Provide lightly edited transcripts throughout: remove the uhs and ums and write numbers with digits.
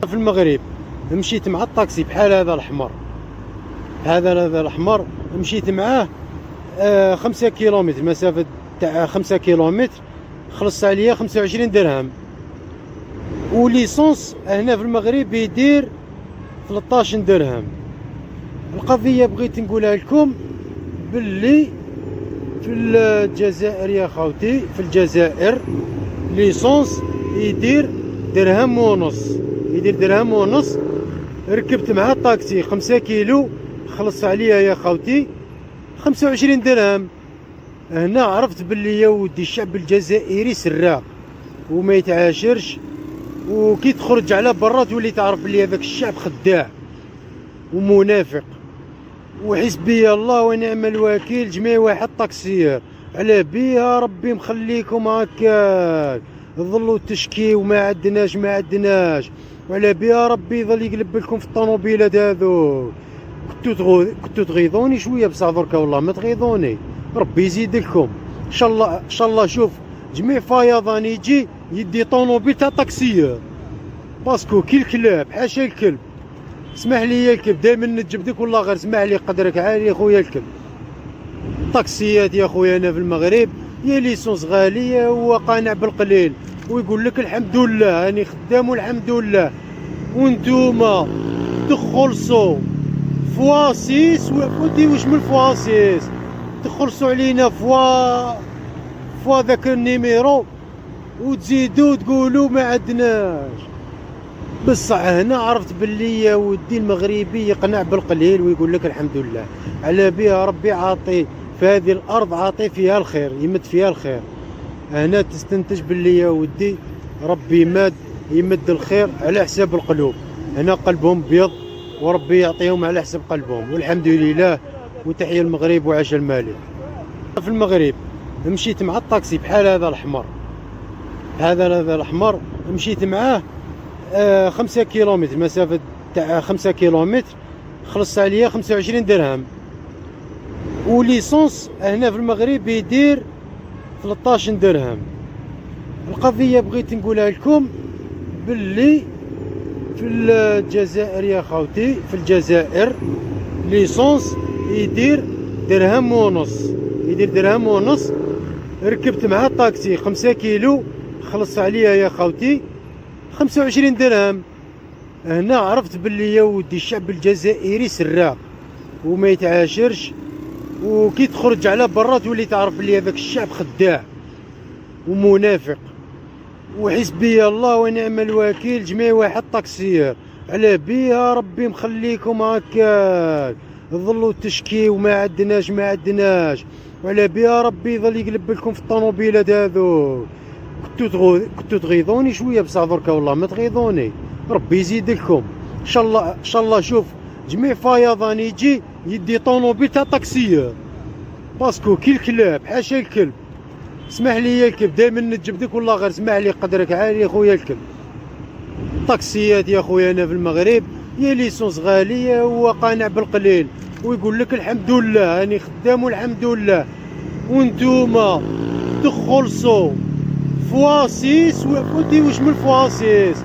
في المغرب مشيت مع الطاكسي بحال هذا الأحمر، هذا الأحمر مشيت معاه 5 كيلومتر، مسافة تاع 5 كيلومتر، خلص عليا 25 درهم. وليسونس هنا في المغرب يدير 13 درهم. القضية بغيت نقولها لكم باللي في الجزائر يا خوتي، في الجزائر ليسونس يدير درهم ونص، يدير درهم ونص. ركبت مع الطاكسي 5 كيلو، خلص عليا يا خوتي 25 درهم. هنا عرفت باللي يا ودي الشعب الجزائري سراق وما يتعاشرش، وكي تخرج على برا تولي تعرف بلي هذاك الشعب خداع ومنافق. وحسبي الله ونعم الوكيل، جميع واحد طاكسيير على بيها ربي مخليكم هكاك ظلوا تشكيو ما عندناش، وعلى بيها ربي يظل يقلب لكم في الطوموبيلات هذو. كنتو تغيظوني شويه، بصح دركا والله ما تغيظوني، ربي يزيد لكم ان شاء الله. شوف جميع فيضان يجي يدي طوموبيل تاع طاكسيير، باسكو كي الكلاب حاشا الكلب. اسمح لي يا الكلب، دائما نجبدك والله، غير اسمح لي قدرك عالي يا خويا الكلب. طاكسيات يا خويا انا في المغرب يا ليسونس غاليه، هو قانع بالقليل ويقول لك الحمد لله راني خدام والحمد لله. وانتوما تخلصوا فواسيس، ودي واش من فواسيس تخلصوا علينا فوا ذاك النيميرو، وتزيدوا تقولوا ما عندناش. بصح هنا عرفت باللي يا ودي المغربي يقنع بالقليل ويقول لك الحمد لله، على بها ربي عاطي في هذه الارض، عاطي فيها الخير، يمد فيها الخير. هنا تستنتج باللي يا ودي ربي يمد الخير على حساب القلوب. هنا قلبهم بيض وربي يعطيهم على حساب قلبهم، والحمد لله. وتحية المغرب وعاش المالك. في المغرب مشيت مع الطاكسي بحال هذا الأحمر، هذا الأحمر مشيت معاه 5 كيلومتر، مسافة تاع 5 كيلومتر، خلص عليا 25 درهم. وليسونس هنا في المغرب يدير 13 درهم. القضية بغيت نقولها لكم باللي في الجزائر يا خوتي، في الجزائر ليسونس يدير درهم ونص. ركبت مع الطاكسي 5 كيلو، خلص عليا يا خوتي 25 درهم. هنا عرفت باللي يا ودي الشعب الجزائري سراق وما يتعاشرش، وكي تخرج على برا تولي تعرف بلي هذاك الشعب خداع ومنافق. وحسبي الله ونعم الوكيل، جميع واحد طاكسيير على بيها ربي مخليكم هكاك ظلوا تشكيو ما عندناش، وعلى بيها ربي يظل يقلب لكم في الطوموبيلات هذو. كنتو تغيظوني شويه، بصح دركا والله ما تغيظوني، ربي يزيد لكم ان شاء الله. شوف جميع فيضان يجي يدي طوموبيل تاع طاكسيير، باسكو كي الكلاب حاشا الكلب. اسمح لي يا الكلب، دائما نجبدك والله، غير اسمح لي قدرك عالي يا خويا الكلب. طاكسيات يا خويا انا في المغرب يا ليسونس غاليه، هو قانع بالقليل ويقول لك الحمد لله راني خدام والحمد لله. وانتوما تخلصوا فواسيس، ودي واش من فواسيس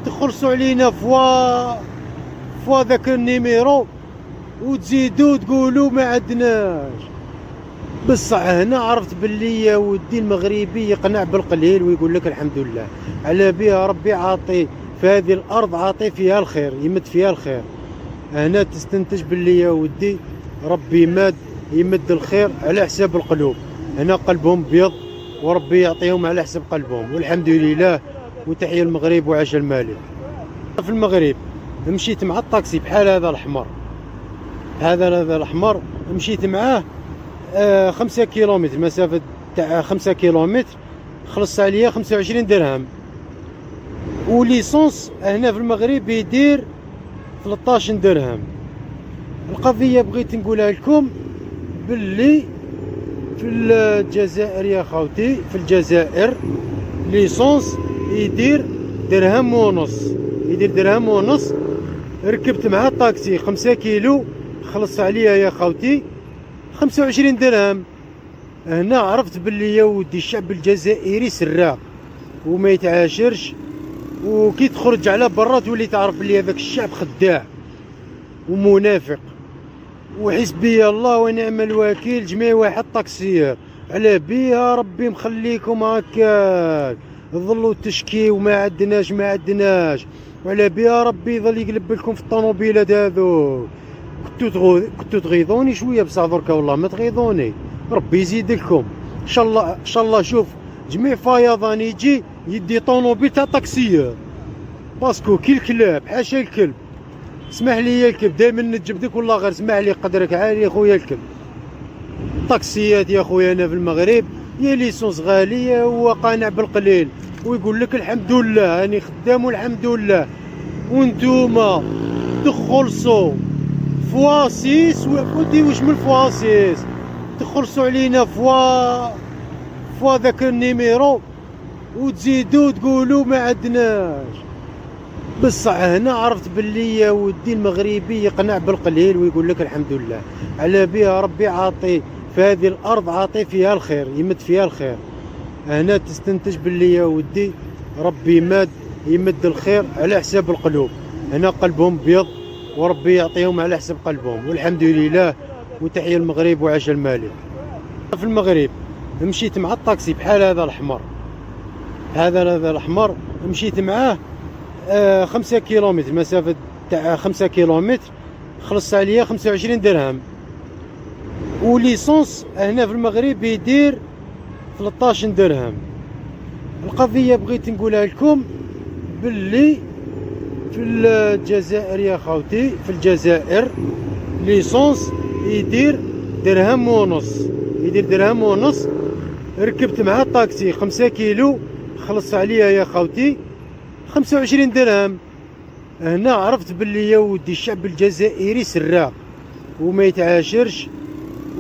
تخلصوا علينا فوا ذاك النيميرو، وتزيدوا تقولوا ما عندناش. بصح هنا عرفت باللي يا ودي المغربي يقنع بالقليل ويقول لك الحمد لله، على بها ربي عاطي في هذه الارض، عاطي فيها الخير، يمد فيها الخير. هنا تستنتج باللي يا ودي ربي يمد الخير على حساب القلوب. هنا قلبهم بيض وربي يعطيهم على حساب قلبهم، والحمد لله. وتحية المغرب وعاش المالك. في المغرب مشيت مع الطاكسي بحال هذا الأحمر، هذا الأحمر مشيت معاه 5 كيلومتر، مسافة تاع 5 كيلومتر، خلص عليا 25 درهم. وليسونس هنا في المغرب يدير 13 درهم. القضية بغيت نقولها لكم باللي في الجزائر يا خوتي، في الجزائر ليسونس يدير درهم ونص. ركبت مع الطاكسي 5 كيلو، خلص عليا يا خوتي 25 درهم. هنا عرفت باللي يا ودي الشعب الجزائري سراق وما يتعاشرش، وكي تخرج على برا تولي تعرف بلي هذاك الشعب خداع ومنافق. وحسبي الله ونعم الوكيل، جميع واحد طاكسيير على بيها ربي مخليكم هكاك ظلوا تشكي وما عندناش ما عندناش، وعلى بيها ربي يظل يقلب لكم في الطوموبيلات هذو. كنتو تغيظوني شويه بصح دركا والله ما تغيظوني، ربي يزيد لكم ان شاء الله. ان شاء الله شوف جميع فيضان يجي يدي طوموبيل تاع طاكسيير، باسكو كي الكلاب حاشا الكلب. اسمح لي يا الكلب دائما نجبدك والله، غير اسمح لي قدرك عالي يا خويا الكلب. طاكسيات يا خويا انا في المغرب يا ليسونس غاليه وقانع بالقليل، ويقول لك الحمد لله راني خدام والحمد لله. وانتوما تخلصوا فواسيس ودي واش من فواسيس تخلصوا علينا فوا ذاك النيميرو وتزيدوا تقولوا ما عندناش. بصح هنا عرفت باللي يا ودي المغربي يقنع بالقليل ويقول لك الحمد لله. على بها ربي عاطي في هذه الارض، عاطي فيها الخير، يمد فيها الخير. هنا تستنتج باللي يا ودي ربي يمد الخير على حساب القلوب. هنا قلبهم بيض وربي يعطيهم على حساب قلبهم، والحمد لله. وتحية المغرب وعاش الملك. في المغرب مشيت مع الطاكسي بحال هذا الحمر، هذا الحمر مشيت معاه 5 كيلومتر، مسافة تاع 5 كيلومتر، خلص عليا 25 درهم. وليسونس هنا في المغرب يدير 13 درهم. القضية بغيت نقولها لكم باللي في الجزائر يا خوتي، في الجزائر ليسونس يدير درهم ونص. ركبت مع الطاكسي 5 كيلو، خلص عليا يا خوتي 25 درهم. هنا عرفت باللي يا ودي الشعب الجزائري سراق وما يتعاشرش،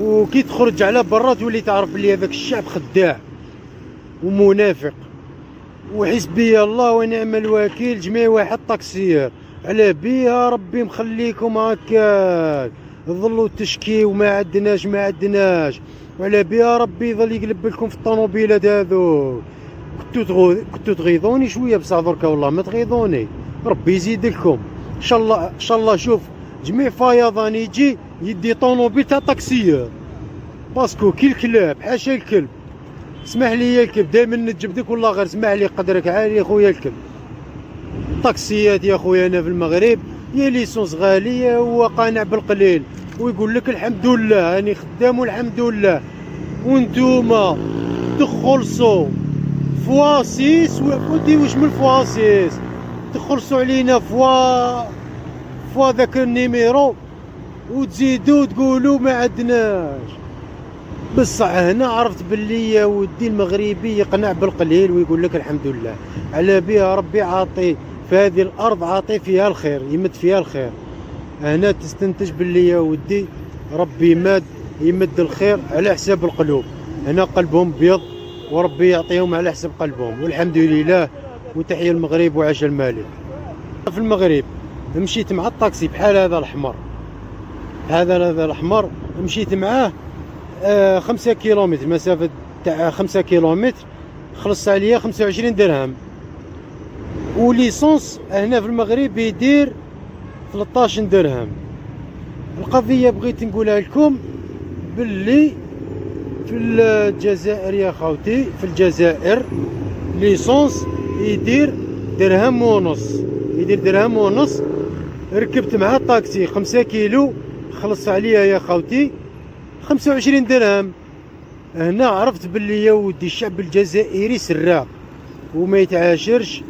وكي تخرج على برا تولي تعرف باللي هذاك الشعب خداع ومنافق. وحسبي الله ونعم الوكيل، جميع واحد طاكسيير على بيها ربي مخليكم هكاك ظلوا تشكي وما عندناش، وعلى بيها ربي يظل يقلب لكم في الطوموبيلات هذو. كنتو تغيظوني شويه بصح دركا والله ما تغيظوني، ربي يزيد لكم ان شاء الله. ان شاء الله شوف جميع فيضان يجي يدي طوموبيل تاع طاكسيير، باسكو كي الكلاب حاشا الكلب. اسمح لي يا الكلب دائما نجبدك والله، غير اسمح لي قدرك عالي يا خويا الكلب. طاكسيات يا خويا انا في المغرب يا ليسونس غاليه وقانع بالقليل، ويقول لك الحمد لله راني خدام والحمد لله. وانتوما تخلصوا فواسيس ودي واش من فواسيس تخلصوا علينا فوا ذاك النيميرو وتزيدوا تقولوا ما عندناش. بصح هنا عرفت باللي يا ودي المغربي يقنع بالقليل ويقول لك الحمد لله. على بها ربي عاطي في هذه الارض، عاطي فيها الخير، يمد فيها الخير. هنا تستنتج باللي يا ودي ربي يمد الخير على حساب القلوب. هنا قلبهم بيض وربي يعطيهم على حساب قلبهم، والحمد لله. وتحية المغرب وعاش الملك. في المغرب مشيت مع الطاكسي بحال هذا الحمر، هذا الحمر مشيت معاه 5 كيلومتر، مسافة تاع 5 كيلومتر، خلص عليا 25 درهم. وليسونس هنا في المغرب يدير 13 درهم. القضية بغيت نقولها لكم باللي في الجزائر يا خوتي، في الجزائر ليسونس يدير درهم ونص. ركبت مع الطاكسي 5 كيلو، خلص عليا يا خوتي 25 درهم. هنا عرفت باللي يا ودي الشعب الجزائري سراق وما يتعاشرش،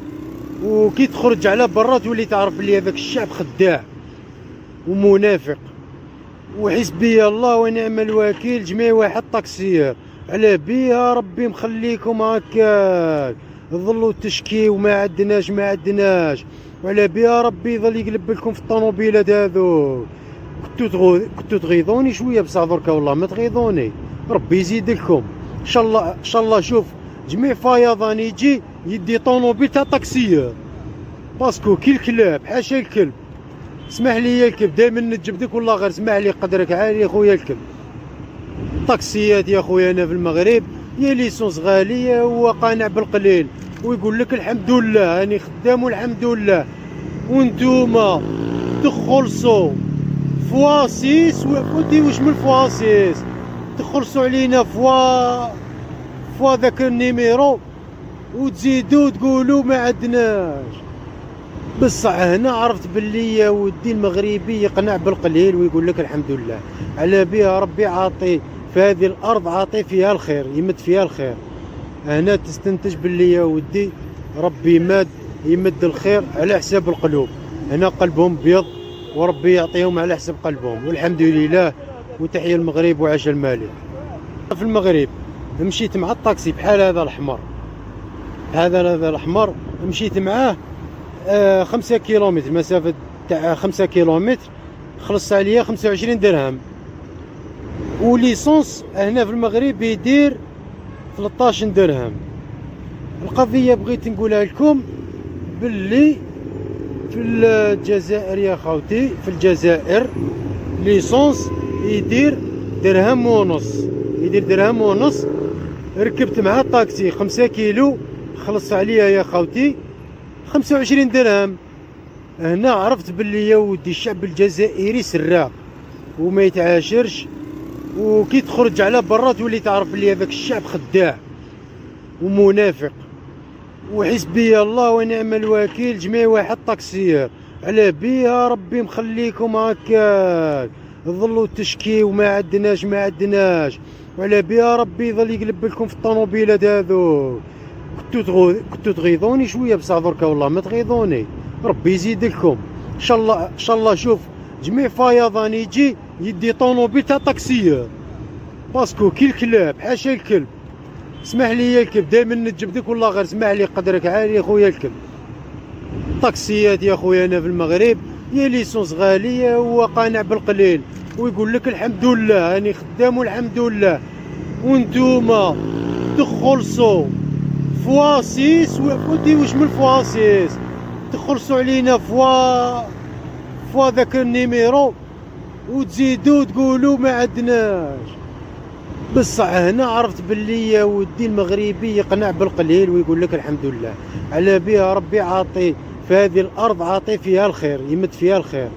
وكي تخرج على برا تولي تعرف باللي هذاك الشعب خداع ومنافق. وحسبي الله ونعم الوكيل، جميع واحد طاكسيير على بيها ربي مخليكم هكاك ظلوا تشكي وما عندناش، وعلى بها ربي يظل يقلب لكم في الطوموبيلات هذو. كنتو تغيظوني شويه بصح دركا والله ما تغيظوني، ربي يزيد لكم ان شاء الله. ان شاء الله شوف جميع فيضان يجي يدي طوموبيل تاع طاكسيير، باسكو كي الكلاب حاشا الكلب. اسمح لي يا الكلب دائما نجبدك والله، غير اسمح لي قدرك عالي يا خويا الكلب. طاكسيات يا خويا انا في المغرب يا ليسونس غاليه وقانع بالقليل، ويقول لك الحمد لله راني خدام والحمد لله، وانتوما تخلصوا فواسيس ودي واش من فواسيس تخلصوا علينا فوا ذاك النيميرو وتزيدوا تقولوا ما عندناش. بصح هنا عرفت باللي يا ودي المغربي يقنع بالقليل ويقول لك الحمد لله على بها ربي عاطي في هذه الارض، عاطي فيها الخير، يمد فيها الخير. هنا تستنتج باللي يا ودي ربي يمد الخير على حساب القلوب. هنا قلبهم بيض وربي يعطيهم على حساب قلبهم، والحمد لله. وتحيا المغرب وعاش المالك. في المغرب مشيت مع الطاكسي بحال هذا الحمر، هذا الحمر مشيت معاه 5 كيلومتر، مسافة تاع 5 كيلومتر، خلص عليا 25 درهم. وليسونس هنا في المغرب يدير 13 درهم. القضية بغيت نقولها لكم باللي في الجزائر يا خوتي، في الجزائر ليسونس يدير درهم ونص، يدير درهم ونص. ركبت مع الطاكسي 5 كيلو، خلص عليا يا خوتي 25 درهم. هنا عرفت باللي يا ودي الشعب الجزائري سراق وما يتعاشرش، وكي تخرج على برا تولي تعرف بلي هذاك الشعب خداع ومنافق. وحسبي الله ونعم الوكيل جميع واحد طاكسيير، على بيها ربي مخليكم هكاك ظلوا تشكي وما عندناش ما عندناش، وعلى بيها ربي يظل يقلب لكم في الطوموبيلات هذو. كنتو تغيظوني شويه، بصح دركا والله ما تغيظوني، ربي يزيد لكم ان شاء الله. ان شاء الله شوف جميع فيضان يجي يدي طوموبيل تاع طاكسيير، باسكو كي الكلاب حاشا الكلب، اسمح لي يا الكلب دائما نجبدك والله، غير اسمح لي قدرك عالي يا خويا الكلب. الطاكسيات يا خويا انا في المغرب يا ليسونس غاليه وهو قانع بالقليل ويقول لك الحمد لله راني خدام والحمد لله، وانتوما تخلصوا فواسيس ودي واش من فواسيس تخلصوا علينا فوا ذاك النيميرو وتزيدوا تقولوا ما عندناش. بصح هنا عرفت باللي يا ودي المغربي يقنع بالقليل ويقول لك الحمد لله على بها ربي عاطي في هذه الارض، عاطي فيها الخير، يمد فيها الخير.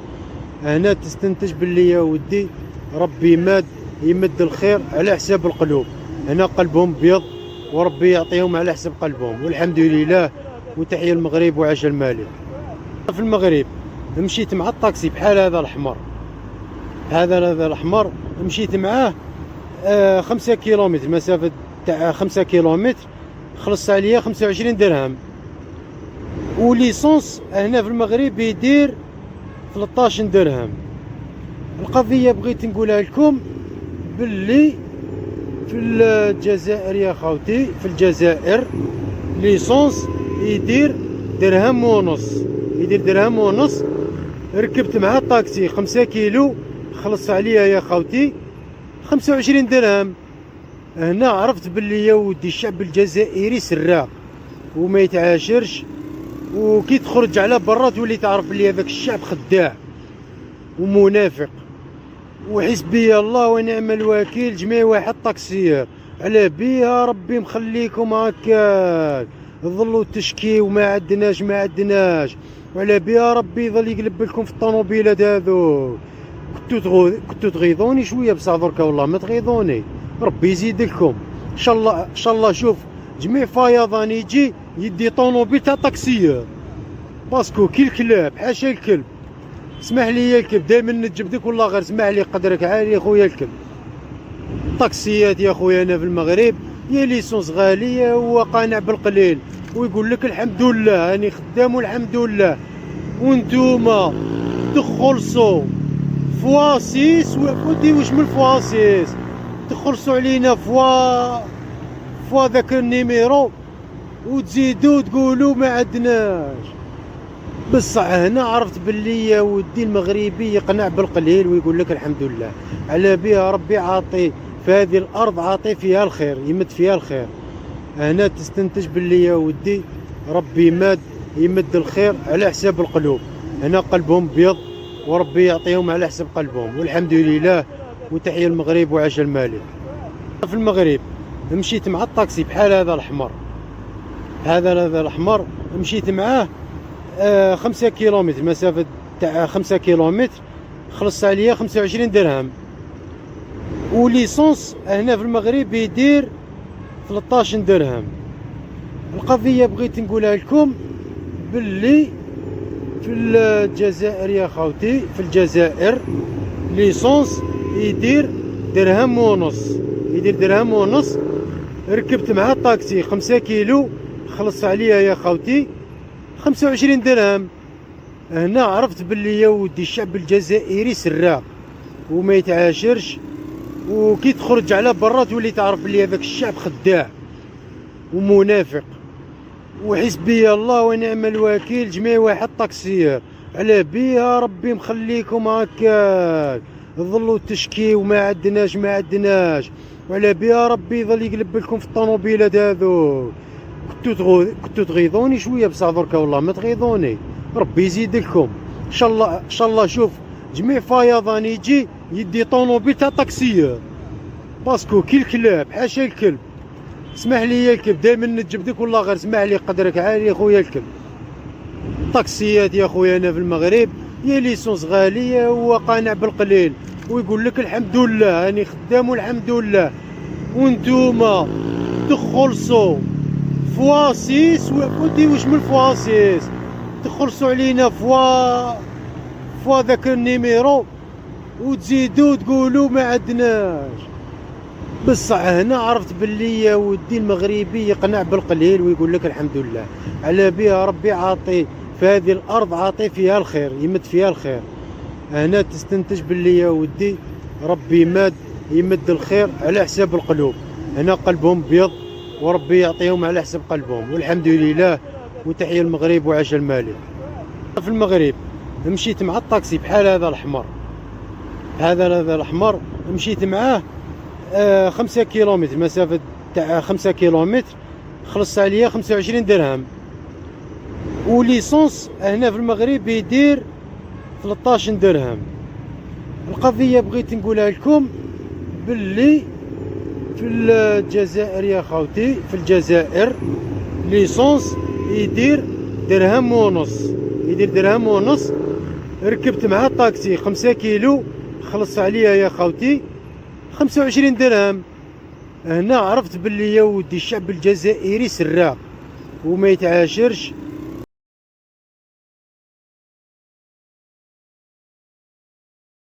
هنا تستنتج باللي يا ودي ربي يمد الخير على حساب القلوب. هنا قلبهم بيض وربي يعطيهم على حساب قلبهم، والحمد لله. وتحيا المغرب وعاش المالك. في المغرب مشيت مع الطاكسي بحال هذا الحمر، هذا الحمر مشيت معاه 5 كيلومتر، مسافة تاع 5 كيلومتر، خلص عليا 25 درهم. وليسونس هنا في المغرب يدير 13 درهم. القضية بغيت نقولها لكم باللي في الجزائر يا خوتي، في الجزائر ليسونس يدير درهم ونص، يدير درهم ونص. ركبت مع الطاكسي 5 كيلو، خلص عليا يا خوتي 25 درهم. هنا عرفت باللي يا ودي الشعب الجزائري سراق وما يتعاشرش، وكي تخرج على برا تولي تعرف بلي هذاك الشعب خداع ومنافق. وحسبي الله ونعم الوكيل جميع واحد طاكسيير، على بها ربي مخليكم هكاك ظلوا تشكي وما عندناش ما عندناش، وعلى بها ربي يظل يقلب لكم في الطوموبيلات هذو. كنتو تغيظوني شويه، بصح دركا والله ما تغيظوني، ربي يزيد لكم ان شاء الله. ان شاء الله شوف جميع فيضان يجي يدي طوموبيل تاع طاكسيير، باسكو كي الكلاب حاشا الكلب، اسمح لي يا الكلب دائما نجبدك والله، غير اسمح لي قدرك عالي يا خويا الكلب. الطاكسيات يا خويا انا في المغرب يا ليسونس غاليه وهو قانع بالقليل ويقول لك الحمد لله راني خدام والحمد لله، وانتوما تخلصوا فواسيس ودي واش من فواسيس تخلصوا علينا فوا ذاك النيميرو وتزيدوا تقولوا ما عندناش. بصح هنا عرفت باللي يا ودي المغربي يقنع بالقليل ويقول لك الحمد لله على بها ربي عاطي في هذه الارض، عاطي فيها الخير، يمد فيها الخير. هنا تستنتج باللي يا ودي ربي يمد الخير على حساب القلوب. هنا قلبهم بيض وربي يعطيهم على حساب قلبهم، والحمد لله. وتحيا المغرب وعاش المالك. في المغرب مشيت مع الطاكسي بحال هذا الحمر، هذا الأحمر مشيت معاه 5 كيلومتر، مسافة تاع 5 كيلومتر، خلص عليا 25 درهم. وليسونس هنا في المغرب يدير 13 درهم. القضية بغيت نقولها لكم باللي في الجزائر يا خوتي، في الجزائر ليسونس يدير درهم ونص، يدير درهم ونص. ركبت مع الطاكسي 5 كيلو، خلص عليا يا خوتي 25 درهم. هنا عرفت باللي يا ودي الشعب الجزائري سراق وما يتعاشرش، وكي تخرج على برا تولي تعرف بلي هذاك الشعب خداع ومنافق. وحسبي الله ونعم الوكيل، جميع واحد طاكسيير على بيها ربي مخليكم هكاك ظلوا تشكيو ما عندناش ما عندناش، وعلى بيها ربي يظل يقلب لكم في الطوموبيلات هذو. كنتو تغيظوني شويه بصح دركا والله ما تغيظوني، ربي يزيد لكم ان شاء الله ان شاء الله. شوف جميع فيضان يجي يدي طوموبيل تاع طاكسيير، باسكو كي الكلاب حاشا الكلب، اسمح لي يا الكلب دائما نجبدك والله غير اسمح لي قدرك عالي يا خويا الكلب. طاكسيات يا خويا انا في المغرب يا ليسونس غاليه هو قانع بالقليل ويقول لك الحمد لله راني خدام والحمد لله. وانتوما تخلصوا فوا 6 ودي واش من فوا 6 تخلصوا علينا فوا ذاك النيميرو وتزيدوا تقولوا ما عندناش. بصح هنا عرفت باللي يا ودي المغربي يقنع بالقليل ويقول لك الحمد لله، على بها ربي عاطي في هذه الارض، عاطي فيها الخير، يمد فيها الخير. هنا تستنتج باللي يا ودي ربي يمد الخير على حساب القلوب. هنا قلبهم بيض وربي يعطيهم على حساب قلبهم، والحمد لله. وتحية المغرب وعاش المالك. في المغرب مشيت مع الطاكسي بحال هذا الأحمر، هذا الأحمر مشيت معاه 5 كيلومتر، مسافة تاع 5 كيلومتر، خلص عليا 25 درهم. وليسونس هنا في المغرب يدير 13 درهم. القضية بغيت نقولها لكم باللي في الجزائر يا خوتي، في الجزائر ليسونس يدير درهم ونص، يدير درهم ونص. ركبت مع الطاكسي 5 كيلو، خلص عليا يا خوتي 25 درهم. هنا عرفت باللي يا ودي الشعب الجزائري سراق وما يتعاشرش،